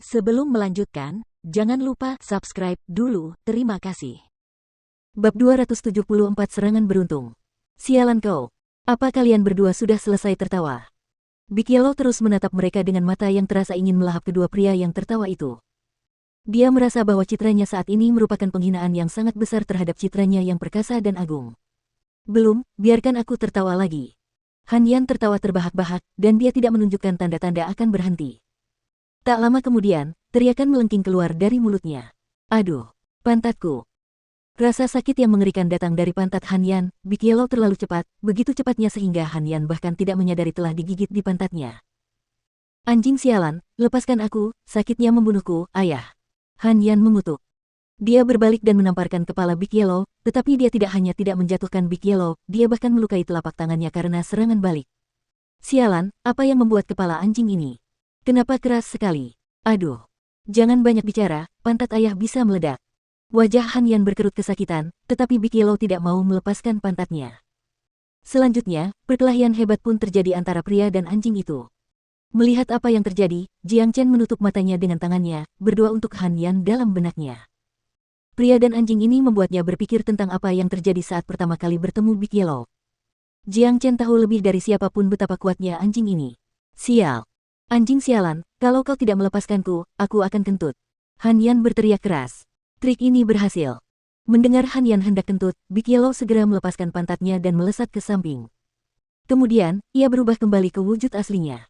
Sebelum melanjutkan, jangan lupa subscribe dulu, terima kasih. Bab 274 Serangan Beruntung. Sialan kau. Apa kalian berdua sudah selesai tertawa? Big Yellow terus menatap mereka dengan mata yang terasa ingin melahap kedua pria yang tertawa itu. Dia merasa bahwa citranya saat ini merupakan penghinaan yang sangat besar terhadap citranya yang perkasa dan agung. Belum, biarkan aku tertawa lagi. Han Yan tertawa terbahak-bahak, dan dia tidak menunjukkan tanda-tanda akan berhenti. Tak lama kemudian, teriakan melengking keluar dari mulutnya. Aduh, pantatku. Rasa sakit yang mengerikan datang dari pantat Han Yan. Big Yellow terlalu cepat, begitu cepatnya sehingga Han Yan bahkan tidak menyadari telah digigit di pantatnya. Anjing sialan, lepaskan aku, sakitnya membunuhku, ayah. Han Yan mengutuk. Dia berbalik dan menamparkan kepala Big Yellow, tetapi dia tidak hanya tidak menjatuhkan Big Yellow, dia bahkan melukai telapak tangannya karena serangan balik. Sialan, apa yang membuat kepala anjing ini? Kenapa keras sekali? Aduh. Jangan banyak bicara, pantat ayah bisa meledak. Wajah Han Yan berkerut kesakitan, tetapi Big Yellow tidak mau melepaskan pantatnya. Selanjutnya, perkelahian hebat pun terjadi antara pria dan anjing itu. Melihat apa yang terjadi, Jiang Chen menutup matanya dengan tangannya, berdoa untuk Han Yan dalam benaknya. Pria dan anjing ini membuatnya berpikir tentang apa yang terjadi saat pertama kali bertemu Big Yellow. Jiang Chen tahu lebih dari siapapun betapa kuatnya anjing ini. Sial. Anjing sialan, kalau kau tidak melepaskanku, aku akan kentut. Han Yan berteriak keras. Trik ini berhasil. Mendengar Han Yan hendak kentut, Big Yellow segera melepaskan pantatnya dan melesat ke samping. Kemudian, ia berubah kembali ke wujud aslinya.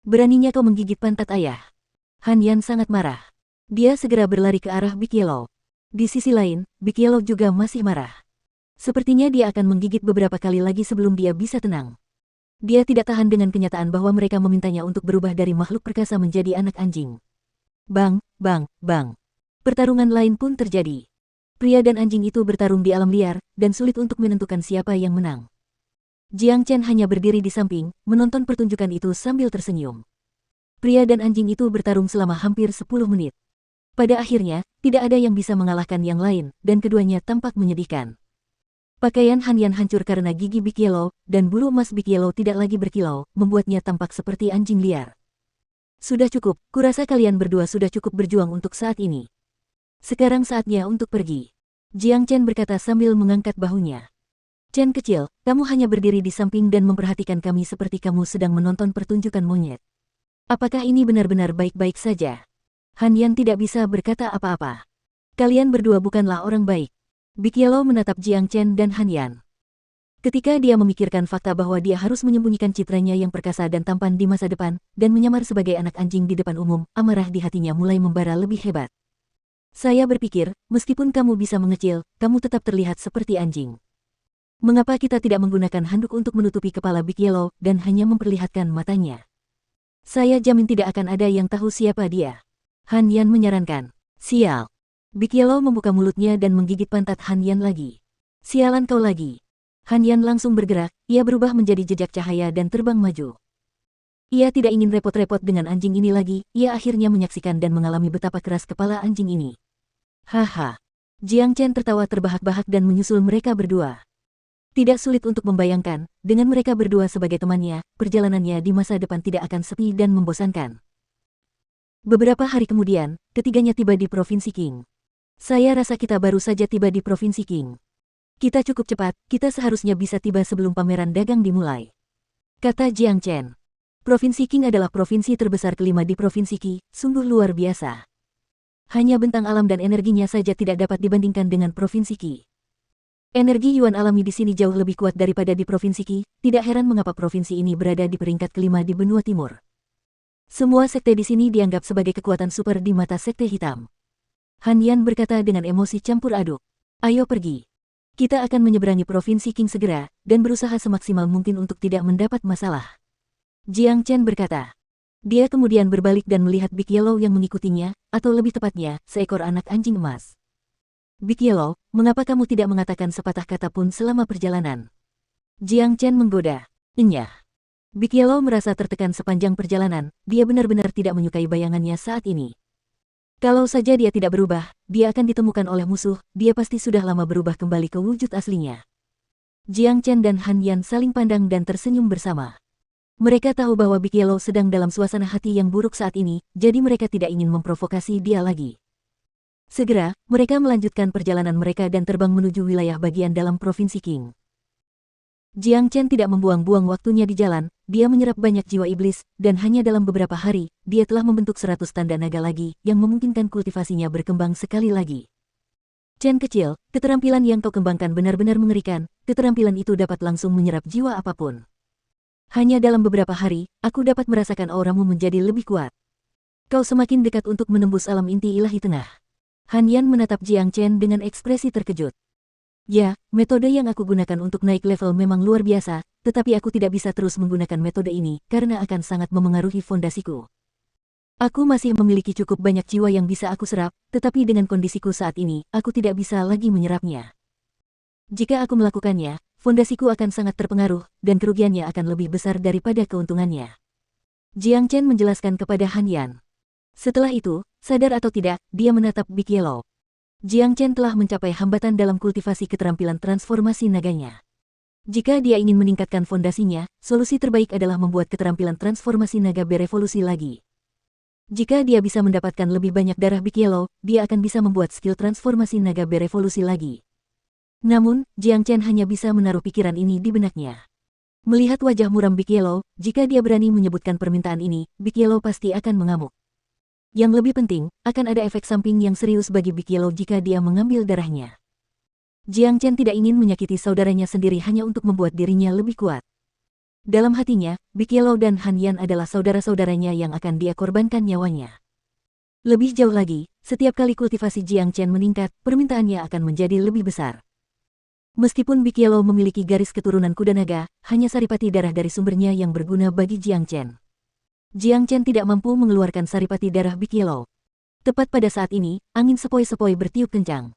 Beraninya kau menggigit pantat ayah. Han Yan sangat marah. Dia segera berlari ke arah Big Yellow. Di sisi lain, Big Yellow juga masih marah. Sepertinya dia akan menggigit beberapa kali lagi sebelum dia bisa tenang. Dia tidak tahan dengan kenyataan bahwa mereka memintanya untuk berubah dari makhluk perkasa menjadi anak anjing. Bang, bang, bang. Pertarungan lain pun terjadi. Pria dan anjing itu bertarung di alam liar, dan sulit untuk menentukan siapa yang menang. Jiang Chen hanya berdiri di samping, menonton pertunjukan itu sambil tersenyum. Pria dan anjing itu bertarung selama hampir 10 menit. Pada akhirnya, tidak ada yang bisa mengalahkan yang lain, dan keduanya tampak menyedihkan. Pakaian Han Yan hancur karena gigi Big Yellow, dan bulu emas Big Yellow tidak lagi berkilau, membuatnya tampak seperti anjing liar. Sudah cukup, kurasa kalian berdua sudah cukup berjuang untuk saat ini. Sekarang saatnya untuk pergi. Jiang Chen berkata sambil mengangkat bahunya. Chen kecil, kamu hanya berdiri di samping dan memperhatikan kami seperti kamu sedang menonton pertunjukan monyet. Apakah ini benar-benar baik-baik saja? Han Yan tidak bisa berkata apa-apa. Kalian berdua bukanlah orang baik. Big Yellow menatap Jiang Chen dan Han Yan. Ketika dia memikirkan fakta bahwa dia harus menyembunyikan citranya yang perkasa dan tampan di masa depan, dan menyamar sebagai anak anjing di depan umum, amarah di hatinya mulai membara lebih hebat. Saya berpikir, meskipun kamu bisa mengecil, kamu tetap terlihat seperti anjing. Mengapa kita tidak menggunakan handuk untuk menutupi kepala Big Yellow dan hanya memperlihatkan matanya? Saya jamin tidak akan ada yang tahu siapa dia. Han Yan menyarankan. Sial. Big Yellow membuka mulutnya dan menggigit pantat Han Yan lagi. Sialan kau lagi. Han Yan langsung bergerak, ia berubah menjadi jejak cahaya dan terbang maju. Ia tidak ingin repot-repot dengan anjing ini lagi, ia akhirnya menyaksikan dan mengalami betapa keras kepala anjing ini. Haha. Jiang Chen tertawa terbahak-bahak dan menyusul mereka berdua. Tidak sulit untuk membayangkan, dengan mereka berdua sebagai temannya, perjalanannya di masa depan tidak akan sepi dan membosankan. Beberapa hari kemudian, ketiganya tiba di Provinsi Qing. Saya rasa kita baru saja tiba di Provinsi Qing. Kita cukup cepat, kita seharusnya bisa tiba sebelum pameran dagang dimulai. Kata Jiang Chen. Provinsi Qing adalah provinsi terbesar kelima di Provinsi Qi, sungguh luar biasa. Hanya bentang alam dan energinya saja tidak dapat dibandingkan dengan Provinsi Qi. Energi Yuan alami di sini jauh lebih kuat daripada di Provinsi Qi, tidak heran mengapa provinsi ini berada di peringkat kelima di benua timur. Semua sekte di sini dianggap sebagai kekuatan super di mata sekte hitam. Han Yan berkata dengan emosi campur aduk. Ayo pergi. Kita akan menyeberangi Provinsi Qing segera, dan berusaha semaksimal mungkin untuk tidak mendapat masalah. Jiang Chen berkata. Dia kemudian berbalik dan melihat Big Yellow yang mengikutinya, atau lebih tepatnya, seekor anak anjing emas. Big Yellow, mengapa kamu tidak mengatakan sepatah kata pun selama perjalanan? Jiang Chen menggoda. Enyah. Big Yellow merasa tertekan sepanjang perjalanan, dia benar-benar tidak menyukai bayangannya saat ini. Kalau saja dia tidak berubah, dia akan ditemukan oleh musuh, dia pasti sudah lama berubah kembali ke wujud aslinya. Jiang Chen dan Han Yan saling pandang dan tersenyum bersama. Mereka tahu bahwa Big Yellow sedang dalam suasana hati yang buruk saat ini, jadi mereka tidak ingin memprovokasi dia lagi. Segera, mereka melanjutkan perjalanan mereka dan terbang menuju wilayah bagian dalam Provinsi Qing. Jiang Chen tidak membuang-buang waktunya di jalan, dia menyerap banyak jiwa iblis, dan hanya dalam beberapa hari, dia telah membentuk 100 tanda naga lagi, yang memungkinkan kultivasinya berkembang sekali lagi. Chen kecil, keterampilan yang kau kembangkan benar-benar mengerikan, keterampilan itu dapat langsung menyerap jiwa apapun. Hanya dalam beberapa hari, aku dapat merasakan auramu menjadi lebih kuat. Kau semakin dekat untuk menembus alam inti ilahi tengah. Han Yan menatap Jiang Chen dengan ekspresi terkejut. Ya, metode yang aku gunakan untuk naik level memang luar biasa, tetapi aku tidak bisa terus menggunakan metode ini karena akan sangat memengaruhi fondasiku. Aku masih memiliki cukup banyak jiwa yang bisa aku serap, tetapi dengan kondisiku saat ini, aku tidak bisa lagi menyerapnya. Jika aku melakukannya, fondasiku akan sangat terpengaruh, dan kerugiannya akan lebih besar daripada keuntungannya. Jiang Chen menjelaskan kepada Han Yan. Setelah itu, sadar atau tidak, dia menatap Big Yellow. Jiang Chen telah mencapai hambatan dalam kultivasi keterampilan transformasi naganya. Jika dia ingin meningkatkan fondasinya, solusi terbaik adalah membuat keterampilan transformasi naga berevolusi lagi. Jika dia bisa mendapatkan lebih banyak darah Big Yellow, dia akan bisa membuat skill transformasi naga berevolusi lagi. Namun, Jiang Chen hanya bisa menaruh pikiran ini di benaknya. Melihat wajah muram Big Yellow, jika dia berani menyebutkan permintaan ini, Big Yellow pasti akan mengamuk. Yang lebih penting, akan ada efek samping yang serius bagi Big Yellow jika dia mengambil darahnya. Jiang Chen tidak ingin menyakiti saudaranya sendiri hanya untuk membuat dirinya lebih kuat. Dalam hatinya, Big Yellow dan Han Yan adalah saudara-saudaranya yang akan dia korbankan nyawanya. Lebih jauh lagi, setiap kali kultivasi Jiang Chen meningkat, permintaannya akan menjadi lebih besar. Meskipun Big Yellow memiliki garis keturunan kuda naga, hanya saripati darah dari sumbernya yang berguna bagi Jiang Chen. Jiang Chen tidak mampu mengeluarkan saripati darah Big Yellow. Tepat pada saat ini, angin sepoi-sepoi bertiup kencang.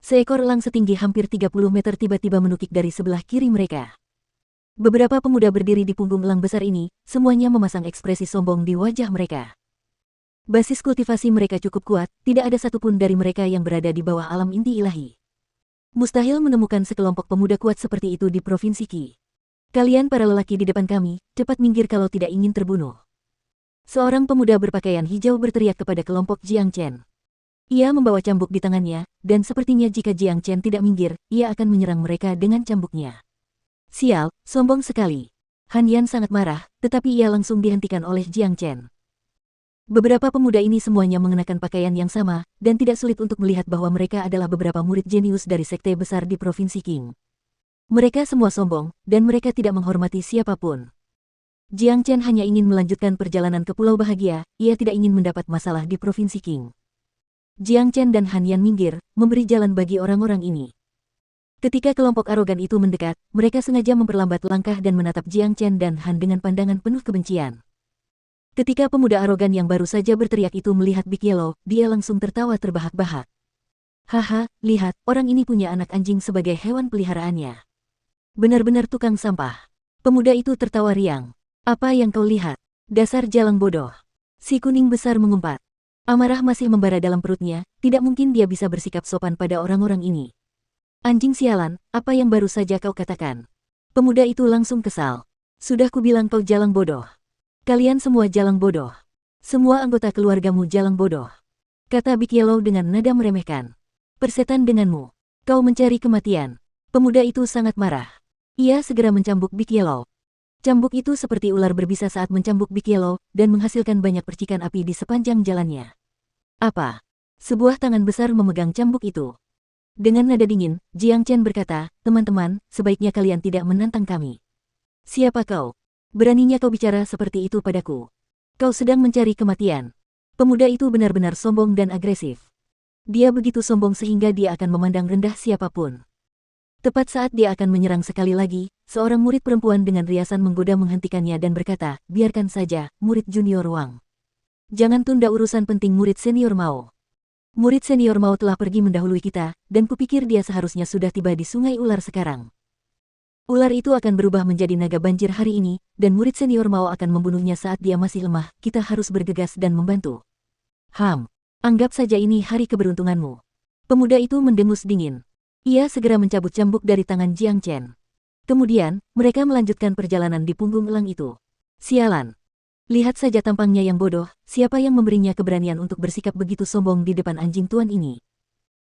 Seekor elang setinggi hampir 30 meter tiba-tiba menukik dari sebelah kiri mereka. Beberapa pemuda berdiri di punggung elang besar ini, semuanya memasang ekspresi sombong di wajah mereka. Basis kultivasi mereka cukup kuat, tidak ada satupun dari mereka yang berada di bawah alam inti ilahi. Mustahil menemukan sekelompok pemuda kuat seperti itu di Provinsi Qi. Kalian para lelaki di depan kami, cepat minggir kalau tidak ingin terbunuh. Seorang pemuda berpakaian hijau berteriak kepada kelompok Jiang Chen. Ia membawa cambuk di tangannya, dan sepertinya jika Jiang Chen tidak minggir, ia akan menyerang mereka dengan cambuknya. Sial, sombong sekali. Han Yan sangat marah, tetapi ia langsung dihentikan oleh Jiang Chen. Beberapa pemuda ini semuanya mengenakan pakaian yang sama, dan tidak sulit untuk melihat bahwa mereka adalah beberapa murid jenius dari sekte besar di Provinsi Qing. Mereka semua sombong, dan mereka tidak menghormati siapapun. Jiang Chen hanya ingin melanjutkan perjalanan ke Pulau Bahagia, ia tidak ingin mendapat masalah di Provinsi Qing. Jiang Chen dan Han Yan minggir, memberi jalan bagi orang-orang ini. Ketika kelompok arogan itu mendekat, mereka sengaja memperlambat langkah dan menatap Jiang Chen dan Han dengan pandangan penuh kebencian. Ketika pemuda arogan yang baru saja berteriak itu melihat Big Yellow, dia langsung tertawa terbahak-bahak. Haha, lihat, orang ini punya anak anjing sebagai hewan peliharaannya. Benar-benar tukang sampah. Pemuda itu tertawa riang. Apa yang kau lihat? Dasar jalang bodoh. Si kuning besar mengumpat. Amarah masih membara dalam perutnya, tidak mungkin dia bisa bersikap sopan pada orang-orang ini. Anjing sialan, apa yang baru saja kau katakan? Pemuda itu langsung kesal. Sudah kubilang kau jalang bodoh. Kalian semua jalang bodoh. Semua anggota keluargamu jalang bodoh. Kata Big Yellow dengan nada meremehkan. Persetan denganmu. Kau mencari kematian. Pemuda itu sangat marah. Ia segera mencambuk Big Yellow. Cambuk itu seperti ular berbisa saat mencambuk Big Yellow, dan menghasilkan banyak percikan api di sepanjang jalannya. Apa? Sebuah tangan besar memegang cambuk itu. Dengan nada dingin, Jiang Chen berkata, teman-teman, sebaiknya kalian tidak menantang kami. Siapa kau? Beraninya kau bicara seperti itu padaku. Kau sedang mencari kematian. Pemuda itu benar-benar sombong dan agresif. Dia begitu sombong sehingga dia akan memandang rendah siapapun. Tepat saat dia akan menyerang sekali lagi, seorang murid perempuan dengan riasan menggoda menghentikannya dan berkata, biarkan saja, murid junior Wang. Jangan tunda urusan penting murid senior Mao. Murid senior Mao telah pergi mendahului kita, dan kupikir dia seharusnya sudah tiba di Sungai Ular sekarang. Ular itu akan berubah menjadi naga banjir hari ini, dan murid senior Mao akan membunuhnya saat dia masih lemah, kita harus bergegas dan membantu. Anggap saja ini hari keberuntunganmu. Pemuda itu mendengus dingin. Ia segera mencabut cambuk dari tangan Jiang Chen. Kemudian, mereka melanjutkan perjalanan di punggung elang itu. Sialan. Lihat saja tampangnya yang bodoh, siapa yang memberinya keberanian untuk bersikap begitu sombong di depan anjing tuan ini?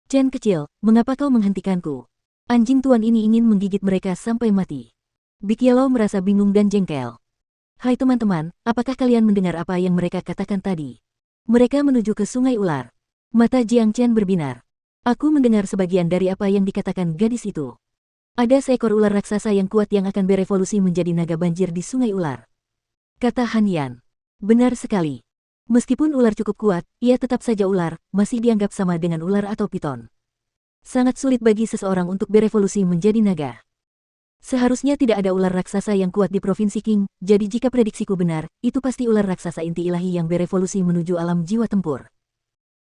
Chen kecil, mengapa kau menghentikanku? Anjing tuan ini ingin menggigit mereka sampai mati. Big Yellow merasa bingung dan jengkel. Hai teman-teman, apakah kalian mendengar apa yang mereka katakan tadi? Mereka menuju ke sungai ular. Mata Jiang Chen berbinar. Aku mendengar sebagian dari apa yang dikatakan gadis itu. Ada seekor ular raksasa yang kuat yang akan berevolusi menjadi naga banjir di sungai ular. Kata Han Yan. Benar sekali. Meskipun ular cukup kuat, ia tetap saja ular, masih dianggap sama dengan ular atau piton. Sangat sulit bagi seseorang untuk berevolusi menjadi naga. Seharusnya tidak ada ular raksasa yang kuat di Provinsi Qing, jadi jika prediksiku benar, itu pasti ular raksasa inti ilahi yang berevolusi menuju alam jiwa tempur.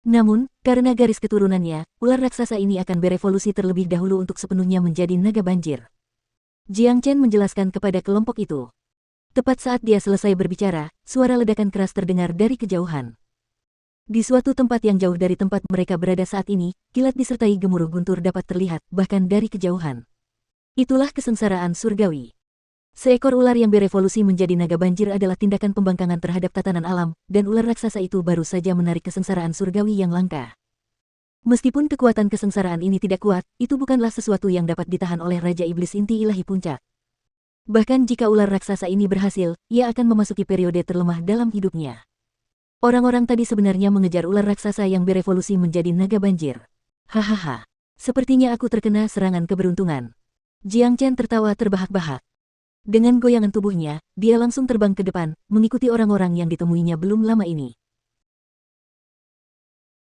Namun, karena garis keturunannya, ular raksasa ini akan berevolusi terlebih dahulu untuk sepenuhnya menjadi naga banjir. Jiang Chen menjelaskan kepada kelompok itu. Tepat saat dia selesai berbicara, suara ledakan keras terdengar dari kejauhan. Di suatu tempat yang jauh dari tempat mereka berada saat ini, kilat disertai gemuruh guntur dapat terlihat, bahkan dari kejauhan. Itulah kesengsaraan surgawi. Seekor ular yang berevolusi menjadi naga banjir adalah tindakan pembangkangan terhadap tatanan alam, dan ular raksasa itu baru saja menarik kesengsaraan surgawi yang langka. Meskipun kekuatan kesengsaraan ini tidak kuat, itu bukanlah sesuatu yang dapat ditahan oleh Raja Iblis Inti Ilahi Puncak. Bahkan jika ular raksasa ini berhasil, ia akan memasuki periode terlemah dalam hidupnya. Orang-orang tadi sebenarnya mengejar ular raksasa yang berevolusi menjadi naga banjir. Hahaha. Sepertinya aku terkena serangan keberuntungan. Jiang Chen tertawa terbahak-bahak. Dengan goyangan tubuhnya, dia langsung terbang ke depan, mengikuti orang-orang yang ditemuinya belum lama ini.